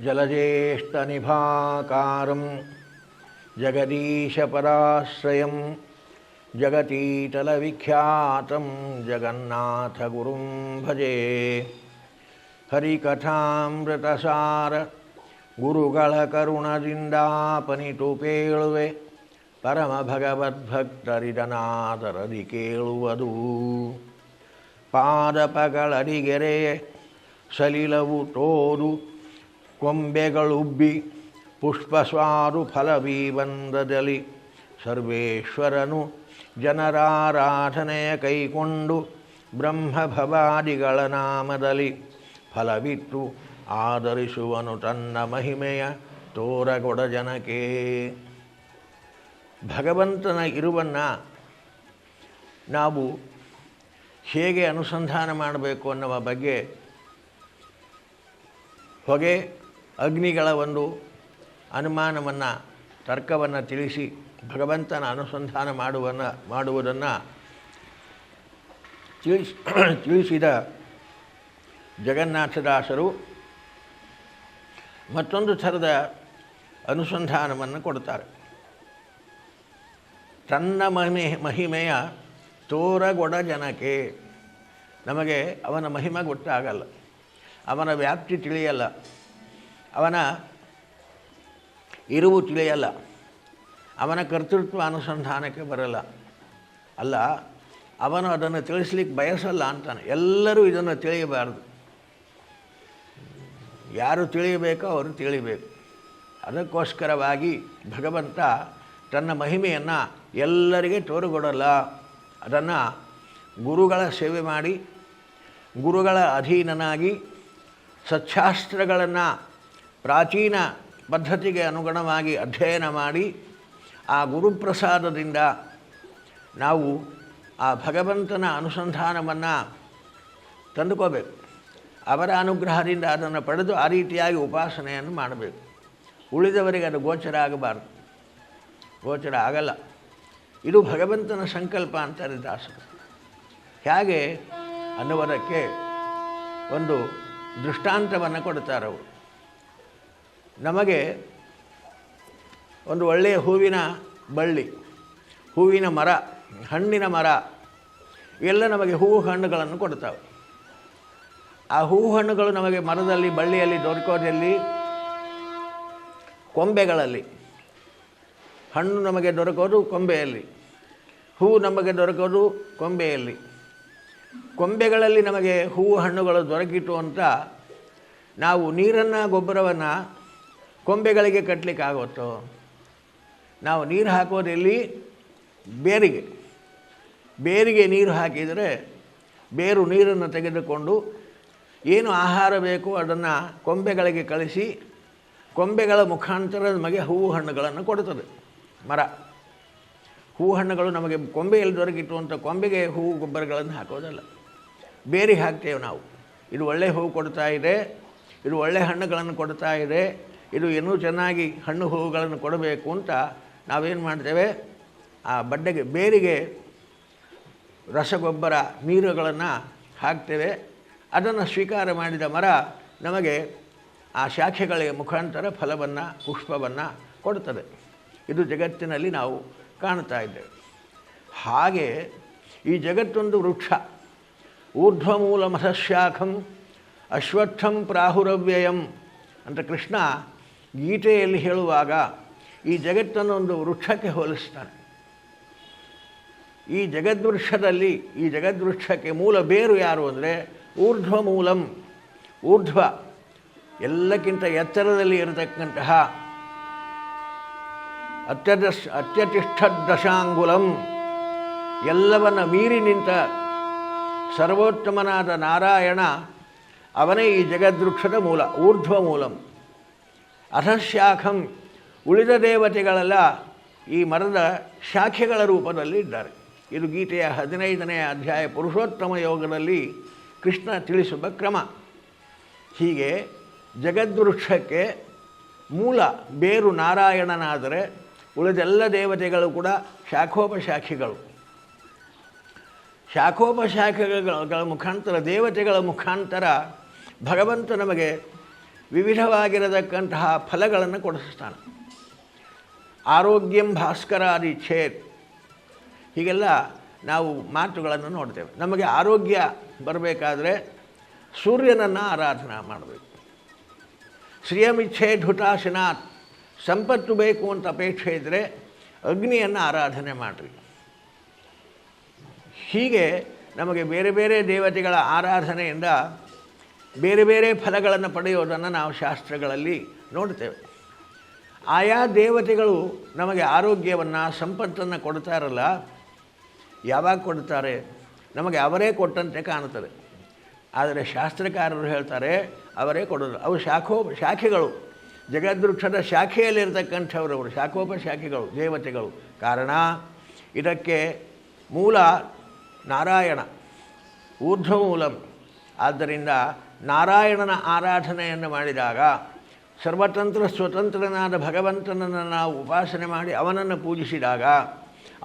ಜಲಜ್ಯೇಷ್ಠನಿಭಾಕಾರಂ ಜಗದೀಶಪದಾಶ್ರಯಂ ಜಗತೀತಲವಿಖ್ಯಾತಂ ಜಗನ್ನಾಥಗುರುಂ ಭಜೆ. ಹರಿಕಥಾಮೃತಸಾರ ಗುರುಗಳ ಕರುಣದಿಂದಾಪನಿತು ಪೇಳುವೆ, ಪರಮ ಭಗವದ್ಭಕ್ತರಿದನಾದರದಿ ಕೇಳುವುದು. ಪಾದಪಗಳಡಿಗೆರೆಯೇ ಸಲಿಲವು ತೋರು, ಕೊಂಬೆಗಳುಬ್ಬಿ ಪುಷ್ಪಸ್ವಾದು ಫಲವೀವಂದದಲ್ಲಿ ಸರ್ವೇಶ್ವರನು ಜನರಾರಾಧನೆಯ ಕೈಕೊಂಡು ಬ್ರಹ್ಮಭವಾದಿಗಳ ನಾಮದಲ್ಲಿ ಫಲವಿತ್ತು ಆದರಿಸುವನು ತನ್ನ ಮಹಿಮೆಯ ತೋರಗೊಡ ಜನಕ್ಕೆ. ಭಗವಂತನ ಇರುವನ್ನು ನಾವು ಹೇಗೆ ಅನುಸಂಧಾನ ಮಾಡಬೇಕು ಅನ್ನುವ ಬಗ್ಗೆ ಹೊಗೆ ಅಗ್ನಿಗಳ ಒಂದು ಅನುಮಾನವನ್ನು ತರ್ಕವನ್ನು ತಿಳಿಸಿ ಭಗವಂತನ ಅನುಸಂಧಾನ ಮಾಡುವುದನ್ನು ತಿಳಿಸಿದ ಜಗನ್ನಾಥದಾಸರು ಮತ್ತೊಂದು ಥರದ ಅನುಸಂಧಾನವನ್ನು ಕೊಡ್ತಾರೆ. ತನ್ನ ಮಹಿಮೆಯ ತೋರಗೊಡ ಜನಕ್ಕೆ. ನಮಗೆ ಅವನ ಮಹಿಮೆ ಗೊತ್ತಾಗಲ್ಲ, ಅವನ ವ್ಯಾಪ್ತಿ ತಿಳಿಯಲ್ಲ, ಅವನ ಇರುವು ತಿಳಿಯಲ್ಲ, ಅವನ ಕರ್ತೃತ್ವ ಅನುಸಂಧಾನಕ್ಕೆ ಬರಲ್ಲ. ಅಲ್ಲ, ಅವನು ಅದನ್ನು ತಿಳಿಸ್ಲಿಕ್ಕೆ ಬಯಸಲ್ಲ ಅಂತಾನೆ. ಎಲ್ಲರೂ ಇದನ್ನು ತಿಳಿಯಬಾರದು. ಯಾರು ತಿಳಿಯಬೇಕೋ ಅವರು ತಿಳಿಬೇಕು. ಅದಕ್ಕೋಸ್ಕರವಾಗಿ ಭಗವಂತ ತನ್ನ ಮಹಿಮೆಯನ್ನು ಎಲ್ಲರಿಗೆ ತೋರುಗೊಡಲ್ಲ. ಅದನ್ನು ಗುರುಗಳ ಸೇವೆ ಮಾಡಿ, ಗುರುಗಳ ಅಧೀನನಾಗಿ, ಸಚ್ಛಾಸ್ತ್ರಗಳನ್ನು ಪ್ರಾಚೀನ ಪದ್ಧತಿಗೆ ಅನುಗುಣವಾಗಿ ಅಧ್ಯಯನ ಮಾಡಿ, ಆ ಗುರುಪ್ರಸಾದದಿಂದ ನಾವು ಆ ಭಗವಂತನ ಅನುಸಂಧಾನವನ್ನು ತಂದುಕೋಬೇಕು. ಅವರ ಅನುಗ್ರಹದಿಂದ ಅದನ್ನು ಪಡೆದು ಆ ರೀತಿಯಾಗಿ ಉಪಾಸನೆಯನ್ನು ಮಾಡಬೇಕು. ಉಳಿದವರಿಗೆ ಅದು ಗೋಚರ ಆಗಬಾರ್ದು, ಗೋಚರ ಆಗಲ್ಲ. ಇದು ಭಗವಂತನ ಸಂಕಲ್ಪ ಅಂತಾರೆ ದಾಸರು. ಹೇಗೆ ಅನ್ನುವುದಕ್ಕೆ ಒಂದು ದೃಷ್ಟಾಂತವನ್ನು ಕೊಡ್ತಾರೆ ಅವರು. ನಮಗೆ ಒಂದು ಒಳ್ಳೆಯ ಹೂವಿನ ಬಳ್ಳಿ, ಹೂವಿನ ಮರ, ಹಣ್ಣಿನ ಮರ ಇವೆಲ್ಲ ನಮಗೆ ಹೂವು ಹಣ್ಣುಗಳನ್ನು ಕೊಡ್ತಾವೆ. ಆ ಹೂವು ಹಣ್ಣುಗಳು ನಮಗೆ ಮರದಲ್ಲಿ, ಬಳ್ಳಿಯಲ್ಲಿ ದೊರಕೋದಲ್ಲಿ ಕೊಂಬೆಗಳಲ್ಲಿ. ಹಣ್ಣು ನಮಗೆ ದೊರಕೋದು ಕೊಂಬೆಯಲ್ಲಿ, ಹೂವು ನಮಗೆ ದೊರಕೋದು ಕೊಂಬೆಯಲ್ಲಿ. ಕೊಂಬೆಗಳಲ್ಲಿ ನಮಗೆ ಹೂವು ಹಣ್ಣುಗಳು ದೊರಕಿತು ಅಂತ ನಾವು ನೀರನ್ನು, ಗೊಬ್ಬರವನ್ನು ಕೊಂಬೆಗಳಿಗೆ ಕಟ್ಟಲಿಕ್ಕಾಗುತ್ತೋ? ನಾವು ನೀರು ಹಾಕೋದೆಲ್ಲಿ? ಬೇರಿಗೆ. ಬೇರಿಗೆ ನೀರು ಹಾಕಿದರೆ ಬೇರು ನೀರನ್ನು ತೆಗೆದುಕೊಂಡು ಏನು ಆಹಾರ ಬೇಕು ಅದನ್ನು ಕೊಂಬೆಗಳಿಗೆ ಕಳಿಸಿ, ಕೊಂಬೆಗಳ ಮುಖಾಂತರ ನಮಗೆ ಹೂವು ಹಣ್ಣುಗಳನ್ನು ಕೊಡುತ್ತದೆ ಮರ. ಹೂವು ಹಣ್ಣುಗಳು ನಮಗೆ ಕೊಂಬೆಯಲ್ಲಿ ದೊರಕಿತ್ತು ಅಂತ ಕೊಂಬೆಗೆ ಹೂವು ಗೊಬ್ಬರಗಳನ್ನು ಹಾಕೋದಲ್ಲ, ಬೇರಿಗೆ ಹಾಕ್ತೇವೆ ನಾವು. ಇದು ಒಳ್ಳೆಯ ಹೂವು ಕೊಡ್ತಾ ಇದೆ, ಇದು ಒಳ್ಳೆಯ ಹಣ್ಣುಗಳನ್ನು ಕೊಡ್ತಾ ಇದೆ, ಇದು ಇನ್ನೂ ಚೆನ್ನಾಗಿ ಹಣ್ಣು ಹೂವುಗಳನ್ನು ಕೊಡಬೇಕು ಅಂತ ನಾವೇನು ಮಾಡ್ತೇವೆ? ಆ ಬಡ್ಡೆಗೆ, ಬೇರಿಗೆ ರಸಗೊಬ್ಬರ, ನೀರುಗಳನ್ನು ಹಾಕ್ತೇವೆ. ಅದನ್ನು ಸ್ವೀಕಾರ ಮಾಡಿದ ಮರ ನಮಗೆ ಆ ಶಾಖೆಗಳಿಗೆ ಮುಖಾಂತರ ಫಲವನ್ನು, ಪುಷ್ಪವನ್ನು ಕೊಡುತ್ತದೆ. ಇದು ಜಗತ್ತಿನಲ್ಲಿ ನಾವು ಕಾಣ್ತಾ ಇದ್ದೇವೆ. ಹಾಗೆ ಈ ಜಗತ್ತೊಂದು ವೃಕ್ಷ. ಊರ್ಧ್ವಮೂಲ ಮಧಶಾಖಂ ಅಶ್ವತ್ಥಂ ಪ್ರಾಹುರವ್ಯಯಂ ಅಂತ ಕೃಷ್ಣ ಗೀತೆಯಲ್ಲಿ ಹೇಳುವಾಗ ಈ ಜಗತ್ತನ್ನು ಒಂದು ವೃಕ್ಷಕ್ಕೆ ಹೋಲಿಸ್ತಾನೆ. ಈ ಜಗದ್ವೃಕ್ಷದಲ್ಲಿ, ಈ ಜಗದ್ವೃಕ್ಷಕ್ಕೆ ಮೂಲ ಬೇರು ಯಾರು ಅಂದರೆ ಊರ್ಧ್ವ ಮೂಲಂ. ಊರ್ಧ್ವ ಎಲ್ಲಕ್ಕಿಂತ ಎತ್ತರದಲ್ಲಿ ಇರತಕ್ಕಂತಹ ಅತ್ಯತಿಷ್ಠ ದಶಾಂಗುಲಂ, ಎಲ್ಲವನ್ನು ಮೀರಿ ನಿಂತ ಸರ್ವೋತ್ತಮನಾದ ನಾರಾಯಣ, ಅವನೇ ಈ ಜಗದ್ವೃಕ್ಷದ ಮೂಲ, ಊರ್ಧ್ವ ಮೂಲಂ. ಅಧಶಾಖಂ, ಉಳಿದ ದೇವತೆಗಳೆಲ್ಲ ಈ ಮರದ ಶಾಖೆಗಳ ರೂಪದಲ್ಲಿ ಇದ್ದಾರೆ. ಇದು ಗೀತೆಯ 15ನೇ ಅಧ್ಯಾಯ ಪುರುಷೋತ್ತಮ ಯೋಗದಲ್ಲಿ ಕೃಷ್ಣ ತಿಳಿಸುವ ಕ್ರಮ. ಹೀಗೆ ಜಗದ್ವೃಕ್ಷಕ್ಕೆ ಮೂಲ ಬೇರು ನಾರಾಯಣನಾದರೆ ಉಳಿದೆಲ್ಲ ದೇವತೆಗಳು ಕೂಡ ಶಾಖೋಪಶಾಖೆಗಳು. ಶಾಖೋಪಶಾಖೆಗಳ ಮುಖಾಂತರ, ದೇವತೆಗಳ ಮುಖಾಂತರ ಭಗವಂತ ನಮಗೆ ವಿವಿಧವಾಗಿರತಕ್ಕಂತಹ ಫಲಗಳನ್ನು ಕೊಡಿಸ್ತಾನೆ. ಆರೋಗ್ಯಂ ಭಾಸ್ಕರಾದಿ ಛೇತ್, ಹೀಗೆಲ್ಲ ನಾವು ಮಾತುಗಳನ್ನು ನೋಡ್ತೇವೆ. ನಮಗೆ ಆರೋಗ್ಯ ಬರಬೇಕಾದ್ರೆ ಸೂರ್ಯನನ್ನು ಆರಾಧನಾ ಮಾಡಬೇಕು. ಶ್ರಿಯಮಿಚ್ಛೇದ್ ಹುತಾಶನಾಥ್, ಸಂಪತ್ತು ಬೇಕು ಅಂತ ಅಪೇಕ್ಷೆ ಇದ್ದರೆ ಅಗ್ನಿಯನ್ನು ಆರಾಧನೆ ಮಾಡಿರಿ. ಹೀಗೆ ನಮಗೆ ಬೇರೆ ಬೇರೆ ದೇವತೆಗಳ ಆರಾಧನೆಯಿಂದ ಬೇರೆ ಬೇರೆ ಫಲಗಳನ್ನು ಪಡೆಯೋದನ್ನು ನಾವು ಶಾಸ್ತ್ರಗಳಲ್ಲಿ ನೋಡ್ತೇವೆ. ಆಯಾ ದೇವತೆಗಳು ನಮಗೆ ಆರೋಗ್ಯವನ್ನು ಸಂಪತ್ತನ್ನು ಕೊಡ್ತಾರಲ್ಲ, ಯಾವಾಗ ಕೊಡ್ತಾರೆ? ನಮಗೆ ಅವರೇ ಕೊಟ್ಟಂತೆ ಕಾಣುತ್ತದೆ. ಆದರೆ ಶಾಸ್ತ್ರಕಾರರು ಹೇಳ್ತಾರೆ ಅವರೇ ಕೊಡೋದು. ಅವು ಶಾಖೆಗಳು, ಜಗದ್ವೃಕ್ಷದ ಶಾಖೆಯಲ್ಲಿರ್ತಕ್ಕಂಥವ್ರು ಅವರು, ಶಾಖೋಪಶಾಖೆಗಳು ದೇವತೆಗಳು. ಕಾರಣ ಇದಕ್ಕೆ ಮೂಲ ನಾರಾಯಣ, ಊರ್ಧ್ವಮೂಲಂ. ಆದ್ದರಿಂದ ನಾರಾಯಣನ ಆರಾಧನೆಯನ್ನು ಮಾಡಿದಾಗ, ಸರ್ವತಂತ್ರ ಸ್ವತಂತ್ರನಾದ ಭಗವಂತನನ್ನು ನಾವು ಉಪಾಸನೆ ಮಾಡಿ ಅವನನ್ನು ಪೂಜಿಸಿದಾಗ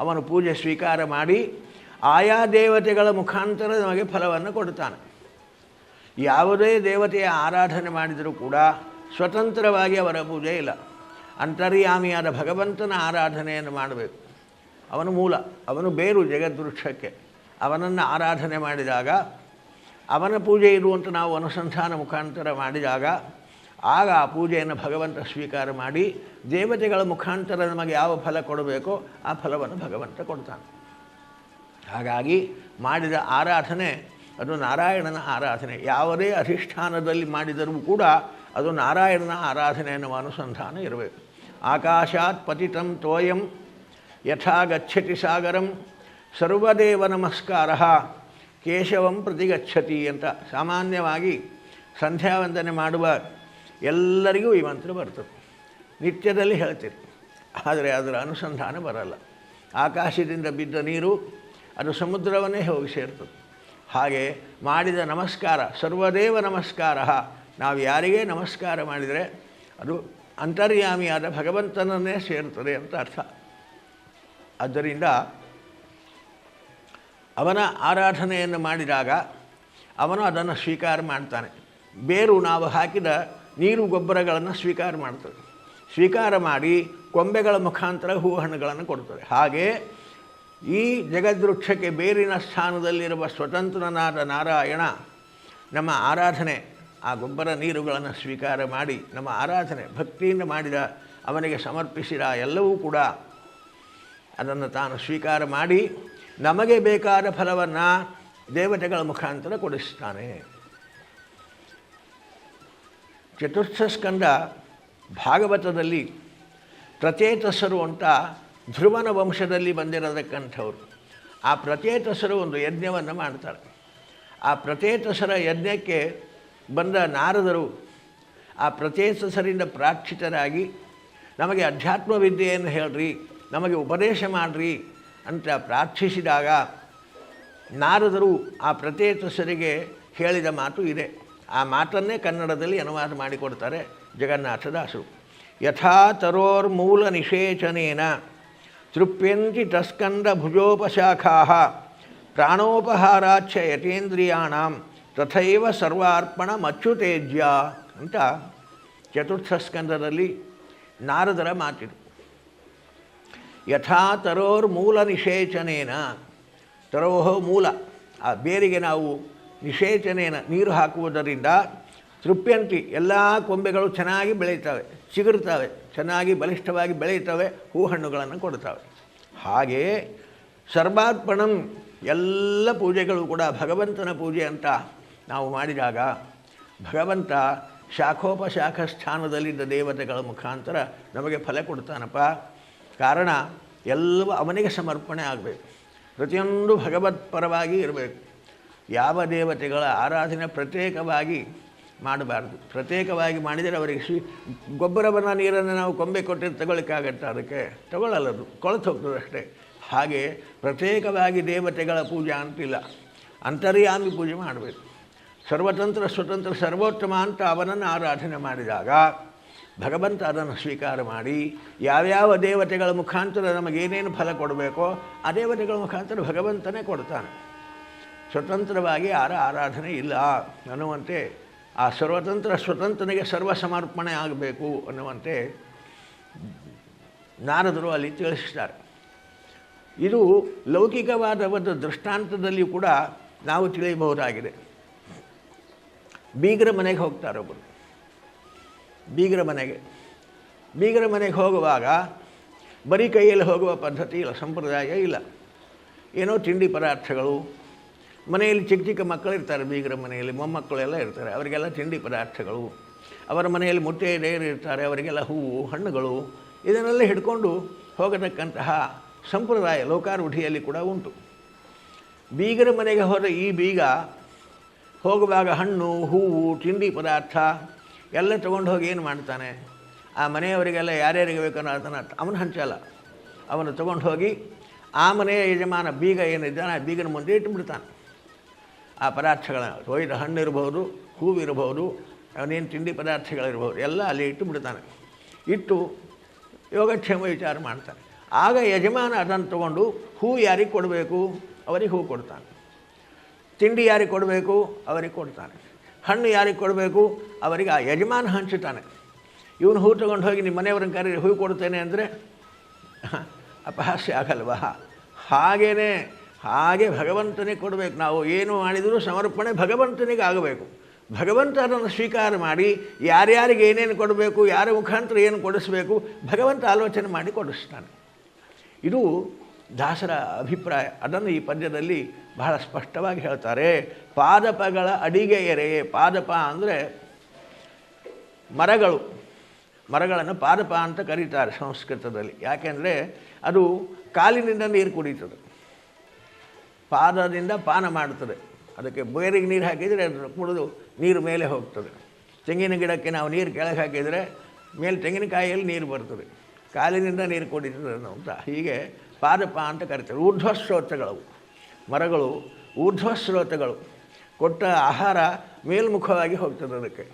ಅವನು ಪೂಜೆ ಸ್ವೀಕಾರ ಮಾಡಿ ಆಯಾ ದೇವತೆಗಳ ಮುಖಾಂತರ ನಮಗೆ ಫಲವನ್ನು ಕೊಡ್ತಾನೆ. ಯಾವುದೇ ದೇವತೆಯ ಆರಾಧನೆ ಮಾಡಿದರೂ ಕೂಡ ಸ್ವತಂತ್ರವಾಗಿ ಅವರ ಪೂಜೆ ಇಲ್ಲ. ಅಂತರ್ಯಾಮಿಯಾದ ಭಗವಂತನ ಆರಾಧನೆಯನ್ನು ಮಾಡಬೇಕು. ಅವನು ಮೂಲ, ಅವನು ಬೇರು ಜಗದ್ವೃಕ್ಷಕ್ಕೆ. ಅವನನ್ನು ಆರಾಧನೆ ಮಾಡಿದಾಗ, ಅವನ ಪೂಜೆ ಇರುವಂತ ನಾವು ಅನುಸಂಧಾನ ಮುಖಾಂತರ ಮಾಡಿದಾಗ ಆಗ ಆ ಪೂಜೆಯನ್ನು ಭಗವಂತ ಸ್ವೀಕಾರ ಮಾಡಿ ದೇವತೆಗಳ ಮುಖಾಂತರ ನಮಗೆ ಯಾವ ಫಲ ಕೊಡಬೇಕೋ ಆ ಫಲವನ್ನು ಭಗವಂತ ಕೊಡ್ತಾನೆ. ಹಾಗಾಗಿ ಮಾಡಿದ ಆರಾಧನೆ ಅದು ನಾರಾಯಣನ ಆರಾಧನೆ. ಯಾವುದೇ ಅಧಿಷ್ಠಾನದಲ್ಲಿ ಮಾಡಿದರೂ ಕೂಡ ಅದು ನಾರಾಯಣನ ಆರಾಧನೆ ಎನ್ನುವ ಅನುಸಂಧಾನ ಇರಬೇಕು. ಆಕಾಶಾತ್ ಪತಿತಂ ತೋಯಂ ಯಥಾ ಗಚ್ಚತಿ ಸಾಗರಂ ಸರ್ವದೇವ ನಮಸ್ಕಾರ ಕೇಶವಂ ಪ್ರತಿಗಚ್ಚತಿ ಅಂತ ಸಾಮಾನ್ಯವಾಗಿ ಸಂಧ್ಯಾವಂದನೆ ಮಾಡುವ ಎಲ್ಲರಿಗೂ ಈ ಮಂತ್ರ ಬರ್ತದೆ, ನಿತ್ಯದಲ್ಲಿ ಹೇಳ್ತೀರಿ. ಆದರೆ ಅದರ ಅನುಸಂಧಾನ ಬರಲ್ಲ. ಆಕಾಶದಿಂದ ಬಿದ್ದ ನೀರು ಅದು ಸಮುದ್ರವನ್ನೇ ಹೋಗಿ ಸೇರ್ತದೆ. ಹಾಗೆ ಮಾಡಿದ ನಮಸ್ಕಾರ ಸರ್ವದೇವ ನಮಸ್ಕಾರ, ನಾವು ಯಾರಿಗೇ ನಮಸ್ಕಾರ ಮಾಡಿದರೆ ಅದು ಅಂತರ್ಯಾಮಿಯಾದ ಭಗವಂತನನ್ನೇ ಸೇರ್ತದೆ ಅಂತ ಅರ್ಥ. ಆದ್ದರಿಂದ ಅವನ ಆರಾಧನೆಯನ್ನು ಮಾಡಿದಾಗ ಅವನು ಅದನ್ನು ಸ್ವೀಕಾರ ಮಾಡ್ತಾನೆ. ಬೇರು ನಾವು ಹಾಕಿದ ನೀರು ಗೊಬ್ಬರಗಳನ್ನು ಸ್ವೀಕಾರ ಮಾಡ್ತದೆ. ಸ್ವೀಕಾರ ಮಾಡಿ ಕೊಂಬೆಗಳ ಮುಖಾಂತರ ಹೂ ಹಣ್ಣುಗಳನ್ನು ಕೊಡ್ತದೆ. ಹಾಗೆ ಈ ಜಗದ್ವೃಕ್ಷಕ್ಕೆ ಬೇರಿನ ಸ್ಥಾನದಲ್ಲಿರುವ ಸ್ವತಂತ್ರನಾದ ನಾರಾಯಣ ನಮ್ಮ ಆರಾಧನೆ, ಆ ಗೊಬ್ಬರ ನೀರುಗಳನ್ನು ಸ್ವೀಕಾರ ಮಾಡಿ ನಮ್ಮ ಆರಾಧನೆ ಭಕ್ತಿಯಿಂದ ಮಾಡಿದ ಅವನಿಗೆ ಸಮರ್ಪಿಸಿದ ಎಲ್ಲವೂ ಕೂಡ ಅದನ್ನು ತಾನು ಸ್ವೀಕಾರ ಮಾಡಿ ನಮಗೆ ಬೇಕಾದ ಫಲವನ್ನು ದೇವತೆಗಳ ಮುಖಾಂತರ ಕೊಡಿಸ್ತಾನೆ. ಚತುರ್ಥ ಸ್ಕಂದ ಭಾಗವತದಲ್ಲಿ ಪ್ರಚೇತಸರು ಅಂತ ಧ್ರುವನ ವಂಶದಲ್ಲಿ ಬಂದಿರತಕ್ಕಂಥವ್ರು. ಆ ಪ್ರಚೇತಸರು ಒಂದು ಯಜ್ಞವನ್ನು ಮಾಡ್ತಾರೆ. ಆ ಪ್ರಚೇತಸರ ಯಜ್ಞಕ್ಕೆ ಬಂದ ನಾರದರು ಆ ಪ್ರಚೇತಸರಿಂದ ಪ್ರಾರ್ಥಿತರಾಗಿ ನಮಗೆ ಅಧ್ಯಾತ್ಮ ವಿದ್ಯೆಯನ್ನು ಹೇಳ್ರಿ, ನಮಗೆ ಉಪದೇಶ ಮಾಡಿರಿ ಅಂತ ಪ್ರಾರ್ಥಿಸಿದಾಗ ನಾರದರು ಆ ಪ್ರಚೇತಸರಿಗೆ ಹೇಳಿದ ಮಾತು ಇದೆ. ಆ ಮಾತನ್ನೇ ಕನ್ನಡದಲ್ಲಿ ಅನುವಾದ ಮಾಡಿಕೊಡ್ತಾರೆ ಜಗನ್ನಾಥದಾಸರು. ಯಥಾ ತರೋರ್ಮೂಲ ನಿಷೇಚನೇನ ತೃಪ್ಯಂತಿ ತಸ್ಕಂದ ಭುಜೋಪಶಾಖಾ ಪ್ರಾಣೋಪಹಾರಾಚ್ಛ ಯತೇಂದ್ರಿಯಾಣಾಂ ತಥೈವ ಸರ್ವಾರ್ಪಣ ಮಚ್ಚುತೇಜ್ಯ ಅಂತ ಚತುರ್ಥ ಸ್ಕಂದದಲ್ಲಿ ನಾರದರ ಮಾತಿದು. ಯಥಾ ತರೋರ್ಮೂಲ ನಿಷೇಚನೇನ, ತರೋಹೋ ಮೂಲ, ಆ ಬೇರಿಗೆ ನಾವು ನಿಷೇಚನೇನ ನೀರು ಹಾಕುವುದರಿಂದ ತೃಪ್ಯಂತಿ ಎಲ್ಲ ಕೊಂಬೆಗಳು ಚೆನ್ನಾಗಿ ಬೆಳೀತವೆ, ಚಿಗುರ್ತವೆ, ಚೆನ್ನಾಗಿ ಬಲಿಷ್ಠವಾಗಿ ಬೆಳೀತವೆ, ಹೂ ಹಣ್ಣುಗಳನ್ನು ಕೊಡ್ತವೆ. ಹಾಗೆ ಸರ್ವಾರ್ಪಣಂ ಎಲ್ಲ ಪೂಜೆಗಳು ಕೂಡ ಭಗವಂತನ ಪೂಜೆ ಅಂತ ನಾವು ಮಾಡಿದಾಗ ಭಗವಂತ ಶಾಖೋಪಶಾಖ ಸ್ಥಾನದಲ್ಲಿದ್ದ ದೇವತೆಗಳ ಮುಖಾಂತರ ನಮಗೆ ಫಲ ಕೊಡ್ತಾನಪ್ಪ. ಕಾರಣ ಎಲ್ಲವೂ ಅವನಿಗೆ ಸಮರ್ಪಣೆ ಆಗಬೇಕು. ಪ್ರತಿಯೊಂದು ಭಗವತ್ಪರವಾಗಿ ಇರಬೇಕು. ಯಾವ ದೇವತೆಗಳ ಆರಾಧನೆ ಪ್ರತ್ಯೇಕವಾಗಿ ಮಾಡಬಾರ್ದು. ಪ್ರತ್ಯೇಕವಾಗಿ ಮಾಡಿದರೆ ಅವರಿಗೆ ಗೊಬ್ಬರವನ್ನು ನೀರನ್ನು ನಾವು ಕೊಂಬೆ ಕೊಟ್ಟು ತಗೊಳ್ಳಿಕ್ಕಾಗತ್ತೆ? ಅದಕ್ಕೆ ತಗೊಳ್ಳಲ್ಲದು, ಕೊಳೆತು ಹೋಗ್ತದೆ ಅಷ್ಟೇ. ಹಾಗೆ ಪ್ರತ್ಯೇಕವಾಗಿ ದೇವತೆಗಳ ಪೂಜೆ ಅಂತಿಲ್ಲ, ಅಂತರ್ಯಾಮಿ ಪೂಜೆ ಮಾಡಬೇಕು. ಸರ್ವತಂತ್ರ ಸ್ವತಂತ್ರ ಸರ್ವೋತ್ತಮ ಅಂತ ಅವನನ್ನು ಆರಾಧನೆ ಮಾಡಿದಾಗ ಭಗವಂತ ಅದನ್ನು ಸ್ವೀಕಾರ ಮಾಡಿ ಯಾವ್ಯಾವ ದೇವತೆಗಳ ಮುಖಾಂತರ ನಮಗೇನೇನು ಫಲ ಕೊಡಬೇಕೋ ಆ ದೇವತೆಗಳ ಮುಖಾಂತರ ಭಗವಂತನೇ ಕೊಡ್ತಾನೆ. ಸ್ವತಂತ್ರವಾಗಿ ಯಾರ ಆರಾಧನೆ ಇಲ್ಲ ಅನ್ನುವಂತೆ ಆ ಸರ್ವತಂತ್ರ ಸ್ವತಂತ್ರನಿಗೆ ಸರ್ವ ಸಮರ್ಪಣೆ ಆಗಬೇಕು ಅನ್ನುವಂತೆ ನಾರದರು ಅಲ್ಲಿ ತಿಳಿಸ್ತಾರೆ. ಇದು ಲೌಕಿಕವಾದ ಒಂದು ದೃಷ್ಟಾಂತದಲ್ಲಿಯೂ ಕೂಡ ನಾವು ತಿಳಿಯಬಹುದಾಗಿದೆ. ಬೀಗರ ಮನೆಗೆ ಹೋಗ್ತಾರೆ ಒಬ್ಬರು. ಬೀಗರ ಮನೆಗೆ ಹೋಗುವಾಗ ಬರೀ ಕೈಯಲ್ಲಿ ಹೋಗುವ ಪದ್ಧತಿ ಇಲ್ಲ, ಸಂಪ್ರದಾಯ ಇಲ್ಲ. ಏನೋ ತಿಂಡಿ ಪದಾರ್ಥಗಳು, ಮನೆಯಲ್ಲಿ ಚಿಕ್ಕ ಚಿಕ್ಕ ಮಕ್ಕಳಿರ್ತಾರೆ, ಬೀಗರ ಮನೆಯಲ್ಲಿ ಮೊಮ್ಮಕ್ಕಳೆಲ್ಲ ಇರ್ತಾರೆ, ಅವರಿಗೆಲ್ಲ ತಿಂಡಿ ಪದಾರ್ಥಗಳು, ಅವರ ಮನೆಯಲ್ಲಿ ಮುತ್ತೈದೆಯರು ಇರ್ತಾರೆ, ಅವರಿಗೆಲ್ಲ ಹೂವು ಹಣ್ಣುಗಳು ಇದನ್ನೆಲ್ಲ ಹಿಡ್ಕೊಂಡು ಹೋಗತಕ್ಕಂತಹ ಸಂಪ್ರದಾಯ ಲೋಕಾರೂಢಿಯಲ್ಲಿ ಕೂಡ ಉಂಟು. ಬೀಗರ ಮನೆಗೆ ಹೋದ ಈ ಬೀಗ ಹೋಗುವಾಗ ಹಣ್ಣು ಹೂವು ತಿಂಡಿ ಪದಾರ್ಥ ಎಲ್ಲ ತೊಗೊಂಡು ಹೋಗಿ ಏನು ಮಾಡ್ತಾನೆ, ಆ ಮನೆಯವರಿಗೆಲ್ಲ ಯಾರ್ಯಾರಿಗೆ ಬೇಕನ್ನೋ ಅದನ್ನು ಅವನು ಹಂಚಲ್ಲ. ಅವನು ತೊಗೊಂಡು ಹೋಗಿ ಆ ಮನೆಯ ಯಜಮಾನ ಬೀಗ ಏನಿದ್ದಾನೆ ಆ ಬೀಗನ ಮುಂದೆ ಇಟ್ಟುಬಿಡ್ತಾನೆ. ಆ ಪದಾರ್ಥಗಳನ್ನು ಒಯ್ದ ಹಣ್ಣು ಇರ್ಬೋದು, ಹೂವಿರ್ಬೋದು, ಅವನೇನು ತಿಂಡಿ ಪದಾರ್ಥಗಳಿರ್ಬೋದು ಎಲ್ಲ ಅಲ್ಲಿ ಇಟ್ಟು ಬಿಡ್ತಾನೆ. ಇಟ್ಟು ಯೋಗಕ್ಷೇಮ ವಿಚಾರ ಮಾಡ್ತಾನೆ. ಆಗ ಯಜಮಾನ ಅದನ್ನು ತೊಗೊಂಡು ಹೂ ಯಾರಿಗೆ ಕೊಡಬೇಕು ಅವರಿಗೆ ಹೂ ಕೊಡ್ತಾನೆ, ತಿಂಡಿ ಯಾರಿಗೆ ಕೊಡಬೇಕು ಅವರಿಗೆ ಕೊಡ್ತಾನೆ, ಹಣ್ಣು ಯಾರಿಗೆ ಕೊಡಬೇಕು ಅವರಿಗೆ ಆ ಯಜಮಾನ ಹಂಚುತ್ತಾನೆ. ಇವನು ಹೂ ತೊಗೊಂಡು ಹೋಗಿ ನಿಮ್ಮ ಮನೆಯವ್ರನ್ನ ಕರೀ ಹೂ ಕೊಡ್ತೇನೆ ಅಂದರೆ ಅಪಹಾಸ್ಯ ಆಗಲ್ವಾ? ಹಾಗೆ ಭಗವಂತನೇ ಕೊಡಬೇಕು. ನಾವು ಏನು ಮಾಡಿದರೂ ಸಮರ್ಪಣೆ ಭಗವಂತನಿಗೆ ಆಗಬೇಕು. ಭಗವಂತ ಅದನ್ನು ಸ್ವೀಕಾರ ಮಾಡಿ ಯಾರ್ಯಾರಿಗೆ ಏನೇನು ಕೊಡಬೇಕು, ಯಾರ ಮುಖಾಂತರ ಏನು ಕೊಡಿಸ್ಬೇಕು ಭಗವಂತ ಆಲೋಚನೆ ಮಾಡಿ ಕೊಡಿಸ್ತಾನೆ. ಇದು ದಾಸರ ಅಭಿಪ್ರಾಯ. ಅದನ್ನು ಈ ಪದ್ಯದಲ್ಲಿ ಬಹಳ ಸ್ಪಷ್ಟವಾಗಿ ಹೇಳ್ತಾರೆ. ಪಾದಪಗಳ ಅಡಿಗೆ ಎರೆಯೇ. ಪಾದಪ ಅಂದರೆ ಮರಗಳನ್ನು ಪಾದಪ ಅಂತ ಕರೀತಾರೆ ಸಂಸ್ಕೃತದಲ್ಲಿ. ಯಾಕೆಂದರೆ ಅದು ಕಾಲಿನಿಂದ ನೀರು ಕುಡಿತದೆ, ಪಾದದಿಂದ ಪಾನ ಮಾಡ್ತದೆ. ಅದಕ್ಕೆ ಬೇರಿಗೆ ನೀರು ಹಾಕಿದರೆ ಅದು ಕುಡಿದು ನೀರು ಮೇಲೆ ಹೋಗ್ತದೆ. ತೆಂಗಿನ ಗಿಡಕ್ಕೆ ನಾವು ನೀರು ಕೆಳಗೆ ಹಾಕಿದರೆ ಮೇಲೆ ತೆಂಗಿನಕಾಯಿಯಲ್ಲಿ ನೀರು ಬರ್ತದೆ, ಕಾಲಿನಿಂದ ನೀರು ಕುಡಿತದೆ ಅಂತ. ಹೀಗೆ ಪಾದಪ ಅಂತ ಕರೀತಾರೆ. ಊರ್ಧ್ವಸ್ರೋತಗಳು, ಮರಗಳು ಊರ್ಧ್ವಸ್ರೋತಗಳು. ಕೊಟ್ಟ ಆಹಾರ ಮೇಲ್ಮುಖವಾಗಿ ಹೋಗ್ತದೆ. ಅದಕ್ಕೆ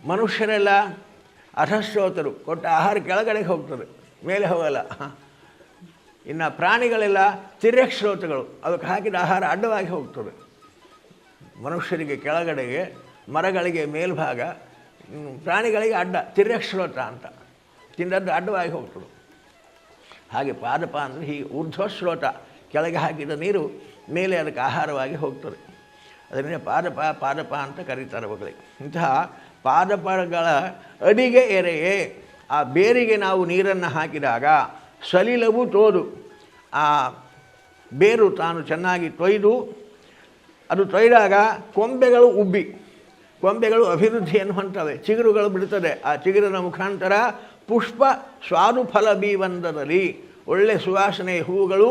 ಮನುಷ್ಯರೆಲ್ಲ ಅಧಸ್ರೋತರು, ಕೊಟ್ಟ ಆಹಾರ ಕೆಳಗಡೆಗೆ ಹೋಗ್ತದೆ, ಮೇಲೆ ಹೋಗಲ್ಲ. ಇನ್ನು ಪ್ರಾಣಿಗಳೆಲ್ಲ ತಿರ್ಯಶ್ರೋತಗಳು, ಅದಕ್ಕೆ ಹಾಕಿದ ಆಹಾರ ಅಡ್ಡವಾಗಿ ಹೋಗ್ತದೆ. ಮನುಷ್ಯರಿಗೆ ಕೆಳಗಡೆಗೆ, ಮರಗಳಿಗೆ ಮೇಲ್ಭಾಗ, ಪ್ರಾಣಿಗಳಿಗೆ ಅಡ್ಡ, ತಿರ್ಯಶ್ರೋತ ಅಂತ. ತಿಂದದ್ದು ಅಡ್ಡವಾಗಿ ಹೋಗ್ತದೆ. ಹಾಗೆ ಪಾದಪ ಅಂದರೆ ಹೀಗೆ ಊರ್ಧ್ವಶ್ರೋತ, ಕೆಳಗೆ ಹಾಕಿದ ನೀರು ಮೇಲೆ ಅದಕ್ಕೆ ಆಹಾರವಾಗಿ ಹೋಗ್ತದೆ. ಅದರಿಂದ ಪಾದಪ ಅಂತ ಕರೀತಾರೆ ಮಕ್ಕಳಿಗೆ. ಇಂತಹ ಪಾದಪಗಳ ಅಡಿಗೆ ಎರೆಯೇ. ಆ ಬೇರಿಗೆ ನಾವು ನೀರನ್ನು ಹಾಕಿದಾಗ ಸಲಿಲವು ತೋದು, ಆ ಬೇರು ತಾನು ಚೆನ್ನಾಗಿ ತೊಯ್ದು, ಅದು ತೊಯ್ದಾಗ ಕೊಂಬೆಗಳು ಉಬ್ಬಿ, ಕೊಂಬೆಗಳು ಅಭಿವೃದ್ಧಿಯನ್ನು ಹೊಂತವೆ, ಚಿಗುರುಗಳು ಬಿಡ್ತದೆ. ಆ ಚಿಗುರಿನ ಮುಖಾಂತರ ಪುಷ್ಪ ಸ್ವಾದು ಫಲ ಬೀವಂದದಲ್ಲಿ ಒಳ್ಳೆ ಸುವಾಸನೆ ಹೂಗಳು,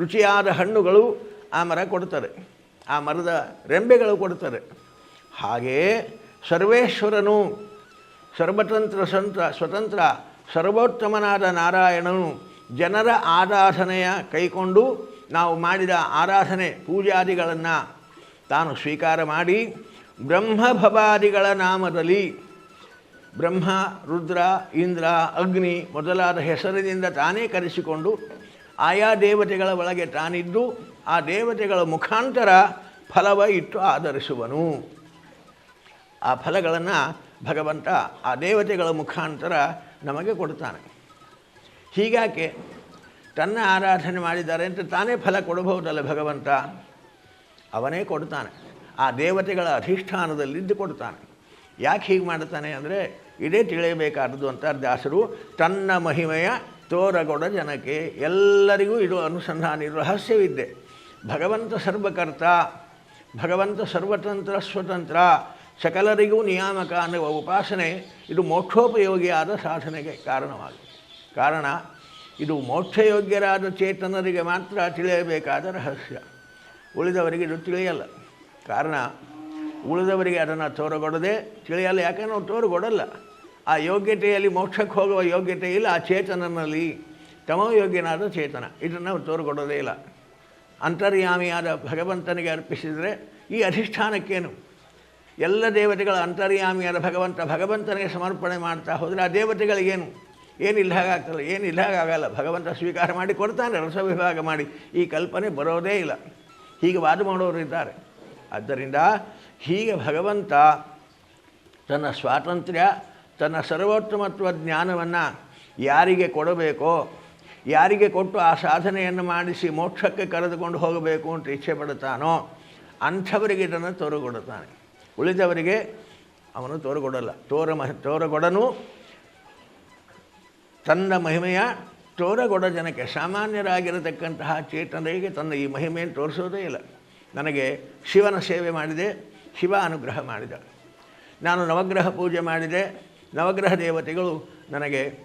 ರುಚಿಯಾದ ಹಣ್ಣುಗಳು ಆ ಮರ ಕೊಡ್ತದೆ, ಆ ಮರದ ರೆಂಬೆಗಳು ಕೊಡ್ತದೆ. ಹಾಗೆಯೇ ಸರ್ವೇಶ್ವರನು, ಸ್ವತಂತ್ರ ಸರ್ವೋತ್ತಮನಾದ ನಾರಾಯಣನು ಜನರ ಆರಾಧನೆಯ ಕೈಕೊಂಡು ನಾವು ಮಾಡಿದ ಆರಾಧನೆ ಪೂಜಾದಿಗಳನ್ನು ತಾನು ಸ್ವೀಕಾರ ಮಾಡಿ ಬ್ರಹ್ಮಭವಾದಿಗಳ ನಾಮದಲ್ಲಿ ಬ್ರಹ್ಮ, ರುದ್ರ, ಇಂದ್ರ, ಅಗ್ನಿ ಮೊದಲಾದ ಹೆಸರಿನಿಂದ ತಾನೇ ಕರೆಸಿಕೊಂಡು ಆಯಾ ದೇವತೆಗಳ ಒಳಗೆ ತಾನಿದ್ದು ಆ ದೇವತೆಗಳ ಮುಖಾಂತರ ಫಲವ ಇಟ್ಟು ಆಧರಿಸುವನು. ಆ ಫಲಗಳನ್ನು ಭಗವಂತ ಆ ದೇವತೆಗಳ ಮುಖಾಂತರ ನಮಗೆ ಕೊಡ್ತಾನೆ. ಹೀಗಾಕೆ ತನ್ನ ಆರಾಧನೆ ಮಾಡಿದ್ದಾರೆ ಅಂತ ತಾನೇ ಫಲ ಕೊಡಬಹುದಲ್ಲ ಭಗವಂತ? ಅವನೇ ಕೊಡ್ತಾನೆ, ಆ ದೇವತೆಗಳ ಅಧಿಷ್ಠಾನದಲ್ಲಿದ್ದು ಕೊಡ್ತಾನೆ. ಯಾಕೆ ಹೀಗೆ ಮಾಡ್ತಾನೆ ಅಂದರೆ ಇದೇ ತಿಳಿಯಬೇಕಾದದ್ದು ಅಂತ ದಾಸರು ತನ್ನ ಮಹಿಮೆಯ ತೋರಗೊಡ ಜನಕ್ಕೆ. ಎಲ್ಲರಿಗೂ ಇದು ಅನುಸಂಧಾನ, ಇದು ರಹಸ್ಯವಿದ್ದೆ. ಭಗವಂತ ಸರ್ವಕರ್ತ, ಭಗವಂತ ಸರ್ವತಂತ್ರ ಸ್ವತಂತ್ರ, ಸಕಲರಿಗೂ ನಿಯಾಮಕ ಅನ್ನುವ ಉಪಾಸನೆ ಇದು ಮೋಕ್ಷೋಪಯೋಗಿಯಾದ ಸಾಧನೆಗೆ ಕಾರಣ ಇದು ಮೋಕ್ಷಯೋಗ್ಯರಾದ ಚೇತನರಿಗೆ ಮಾತ್ರ ತಿಳಿಯಬೇಕಾದ ರಹಸ್ಯ. ಉಳಿದವರಿಗೆ ಇದು ತಿಳಿಯಲ್ಲ. ಕಾರಣ ಉಳಿದವರಿಗೆ ಅದನ್ನು ತೋರಗೊಡದೆ ತಿಳಿಯಲ್ಲ. ಯಾಕಂದರೆ ನಾವು ತೋರಗೊಡಲ್ಲ. ಆ ಯೋಗ್ಯತೆಯಲ್ಲಿ ಮೋಕ್ಷಕ್ಕೆ ಹೋಗುವ ಯೋಗ್ಯತೆ ಇಲ್ಲ ಆ ಚೇತನನಲ್ಲಿ. ತಮೋಯೋಗ್ಯನಾದ ಚೇತನ ಇದನ್ನು ನಾವು ತೋರಗೊಡೋದೇ ಇಲ್ಲ. ಅಂತರ್ಯಾಮಿಯಾದ ಭಗವಂತನಿಗೆ ಅರ್ಪಿಸಿದರೆ ಈ ಅಧಿಷ್ಠಾನಕ್ಕೇನು? ಎಲ್ಲ ದೇವತೆಗಳ ಅಂತರ್ಯಾಮಿಯಾದ ಭಗವಂತನಿಗೆ ಸಮರ್ಪಣೆ ಮಾಡ್ತಾ ಹೋದರೆ ಆ ದೇವತೆಗಳಿಗೇನು? ಏನಿಲ್ಲ ಹಾಗಾಗ್ತಲ್ಲ, ಏನಿಲ್ಲ ಹಾಗಾಗಲ್ಲ. ಭಗವಂತ ಸ್ವೀಕಾರ ಮಾಡಿ ಕೊಡ್ತಾನೆ, ರಸ ವಿಭಾಗ ಮಾಡಿ. ಈ ಕಲ್ಪನೆ ಬರೋದೇ ಇಲ್ಲ. ಹೀಗೆ ವಾದ ಮಾಡೋರು ಇದ್ದಾರೆ. ಆದ್ದರಿಂದ ಹೀಗೆ ಭಗವಂತ ತನ್ನ ಸ್ವಾತಂತ್ರ್ಯ, ತನ್ನ ಸರ್ವೋತ್ತಮತ್ವ ಜ್ಞಾನವನ್ನು ಯಾರಿಗೆ ಕೊಡಬೇಕೋ, ಯಾರಿಗೆ ಕೊಟ್ಟು ಆ ಸಾಧನೆಯನ್ನು ಮಾಡಿಸಿ ಮೋಕ್ಷಕ್ಕೆ ಕರೆದುಕೊಂಡು ಹೋಗಬೇಕು ಅಂತ ಇಚ್ಛೆ ಪಡುತ್ತಾನೋ ಅಂಥವರಿಗೆ ಇದನ್ನು ತೋರುಗೊಡುತ್ತಾನೆ. ಉಳಿದವರಿಗೆ ಅವನು ತೋರುಗೊಡಲ್ಲ. ತೋರಗೊಡನು ತನ್ನ ಮಹಿಮೆಯ ತೋರಗೊಡ ಜನಕ್ಕೆ. ಸಾಮಾನ್ಯರಾಗಿರತಕ್ಕಂತಹ ಚೇತನರಿಗೆ ತನ್ನ ಈ ಮಹಿಮೆಯನ್ನು ತೋರಿಸೋದೇ ಇಲ್ಲ. ನನಗೆ ಶಿವನ ಸೇವೆ ಮಾಡಿದೆ, ಶಿವ ಅನುಗ್ರಹ ಮಾಡಿದ. ನಾನು ನವಗ್ರಹ ಪೂಜೆ ಮಾಡಿದೆ, ನವಗ್ರಹ ದೇವತೆಗಳು ನನಗೆ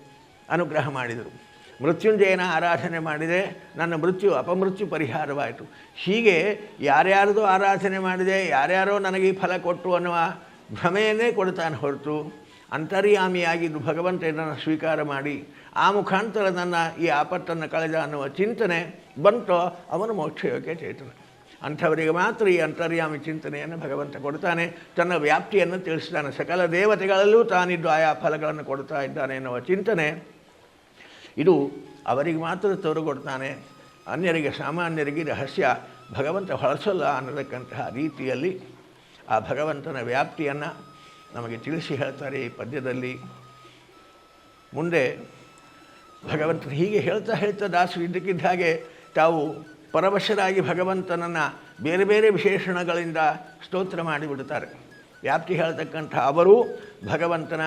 ಅನುಗ್ರಹ ಮಾಡಿದರು. ಮೃತ್ಯುಂಜಯನ ಆರಾಧನೆ ಮಾಡಿದೆ, ನನ್ನ ಅಪಮೃತ್ಯು ಪರಿಹಾರವಾಯಿತು. ಹೀಗೆ ಯಾರ್ಯಾರದು ಆರಾಧನೆ ಮಾಡಿದೆ, ಯಾರ್ಯಾರೋ ನನಗೆ ಈ ಫಲ ಕೊಟ್ಟು ಅನ್ನುವ ಭ್ರಮೆಯನ್ನೇ ಕೊಡ್ತಾನೆ ಹೊರತು ಅಂತರ್ಯಾಮಿಯಾಗಿದ್ದು ಭಗವಂತ ಇದನ್ನು ಸ್ವೀಕಾರ ಮಾಡಿ ಆ ಮುಖಾಂತರ ನನ್ನ ಈ ಆಪತ್ತನ್ನು ಕಳೆದ ಅನ್ನುವ ಚಿಂತನೆ ಬಂತೋ ಅವನು ಮೋಕ್ಷಯೋಗ್ಯ ಚೇತನ. ಅಂಥವರಿಗೆ ಮಾತ್ರ ಈ ಅಂತರ್ಯಾಮಿ ಚಿಂತನೆಯನ್ನು ಭಗವಂತ ಕೊಡ್ತಾನೆ. ತನ್ನ ವ್ಯಾಪ್ತಿಯನ್ನು ತಿಳಿಸ್ತಾನೆ. ಸಕಲ ದೇವತೆಗಳಲ್ಲೂ ತಾನಿದ್ದು ಆಯಾ ಫಲಗಳನ್ನು ಕೊಡ್ತಾ ಇದ್ದಾನೆ ಎನ್ನುವ ಚಿಂತನೆ ಇದು ಅವರಿಗೆ ಮಾತ್ರ ತೋರುಗೊಡ್ತಾನೆ. ಅನ್ಯರಿಗೆ, ಸಾಮಾನ್ಯರಿಗೆ ರಹಸ್ಯ ಭಗವಂತ ಹೊಳಸಲ್ಲ ಅನ್ನತಕ್ಕಂತಹ ರೀತಿಯಲ್ಲಿ ಆ ಭಗವಂತನ ವ್ಯಾಪ್ತಿಯನ್ನು ನಮಗೆ ತಿಳಿಸಿ ಹೇಳ್ತಾರೆ ಈ ಪದ್ಯದಲ್ಲಿ. ಮುಂದೆ ಭಗವಂತನು ಹೀಗೆ ಹೇಳ್ತಾ ದಾಸರು ಇದ್ದಕ್ಕಿದ್ದ ಹಾಗೆ ತಾವು ಪರವಶರಾಗಿ ಭಗವಂತನನ್ನು ಬೇರೆ ಬೇರೆ ವಿಶೇಷಣಗಳಿಂದ ಸ್ತೋತ್ರ ಮಾಡಿಬಿಡ್ತಾರೆ. ವ್ಯಾಪ್ತಿ ಹೇಳ್ತಕ್ಕಂಥ ಅವರು ಭಗವಂತನ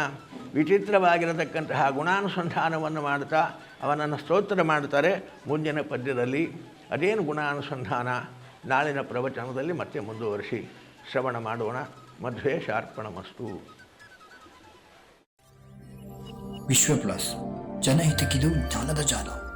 ವಿಚಿತ್ರವಾಗಿರತಕ್ಕಂತಹ ಗುಣಾನುಸಂಧಾನವನ್ನು ಮಾಡ್ತಾ ಅವನನ್ನು ಸ್ತೋತ್ರ ಮಾಡ್ತಾರೆ. ಮುಂದಿನ ಪದ್ಯದಲ್ಲಿ ಅದೇನು ಗುಣಾನುಸಂಧಾನ ನಾಳಿನ ಪ್ರವಚನದಲ್ಲಿ ಮತ್ತೆ ಮುಂದುವರಿಸಿ ಶ್ರವಣ ಮಾಡೋಣ. ಮಧ್ವೇಶಾರ್ಪಣಮಸ್ತು. ವಿಶ್ವ ಪ್ಲಸ್ ಜನಹಿತಕ್ಕಿದು ಜ್ಞಾನದ ಜಾಲ.